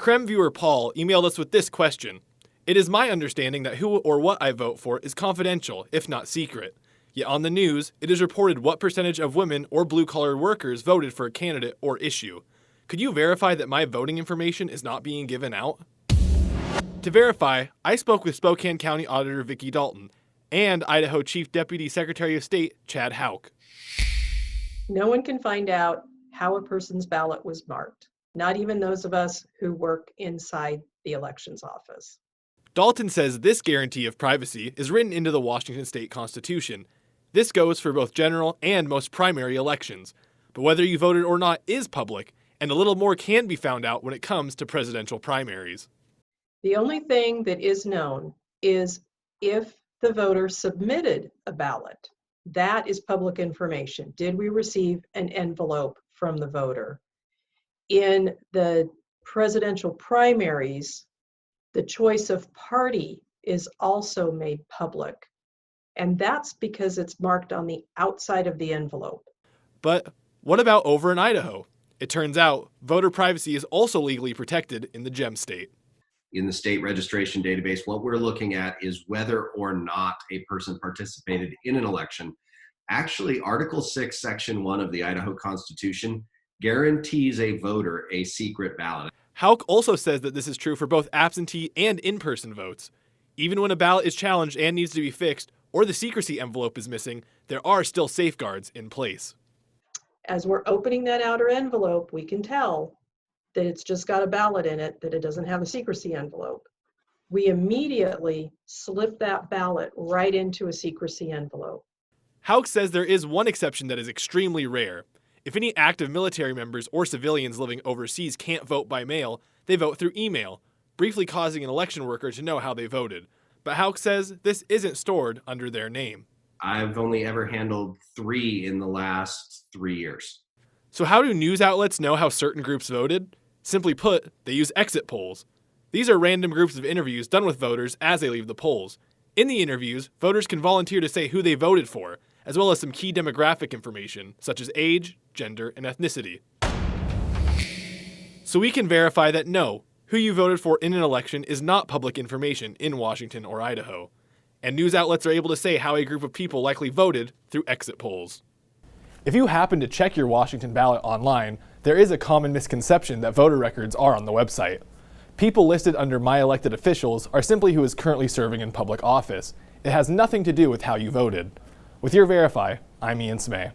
Creme viewer Paul emailed us with this question. It is my understanding that who or what I vote for is confidential, if not secret. Yet on the news, it is reported what percentage of women or blue-collar workers voted for a candidate or issue. Could you verify that my voting information is not being given out? To verify, I spoke with Spokane-County Auditor Vicki Dalton and Idaho Chief Deputy Secretary of State Chad Houck. No one can find out how a person's ballot was marked, not even those of us who work inside the elections office. Dalton says this guarantee of privacy is written into the Washington State Constitution. This goes for both general and most primary elections. But whether you voted or not is public, and a little more can be found out when it comes to presidential primaries. The only thing that is known is if the voter submitted a ballot. That is public information. Did we receive an envelope from the voter? In the presidential primaries, the choice of party is also made public. And that's because it's marked on the outside of the envelope. But what about over in Idaho? It turns out voter privacy is also legally protected in the GEM state. In the state registration database, what we're looking at is whether or not a person participated in an election. Actually, Article 6, Section 1 of the Idaho Constitution guarantees a voter a secret ballot. Houck also says that this is true for both absentee and in-person votes. Even when a ballot is challenged and needs to be fixed, or the secrecy envelope is missing, there are still safeguards in place. As we're opening that outer envelope, we can tell that it's just got a ballot in it, that it doesn't have a secrecy envelope. We immediately slip that ballot right into a secrecy envelope. Houck says there is one exception that is extremely rare. If any active military members or civilians living overseas can't vote by mail, they vote through email, briefly causing an election worker to know how they voted. But Houck says this isn't stored under their name. I've only ever handled 3 in the last 3 years. So how do news outlets know how certain groups voted? Simply put, they use exit polls. These are random groups of interviews done with voters as they leave the polls. In the interviews, voters can volunteer to say who they voted for, as well as some key demographic information, such as age, gender, and ethnicity. So we can verify that no, who you voted for in an election is not public information in Washington or Idaho. And news outlets are able to say how a group of people likely voted through exit polls. If you happen to check your Washington ballot online, there is a common misconception that voter records are on the website. People listed under My Elected Officials are simply who is currently serving in public office. It has nothing to do with how you voted. With your Verify, I'm Ian Smay.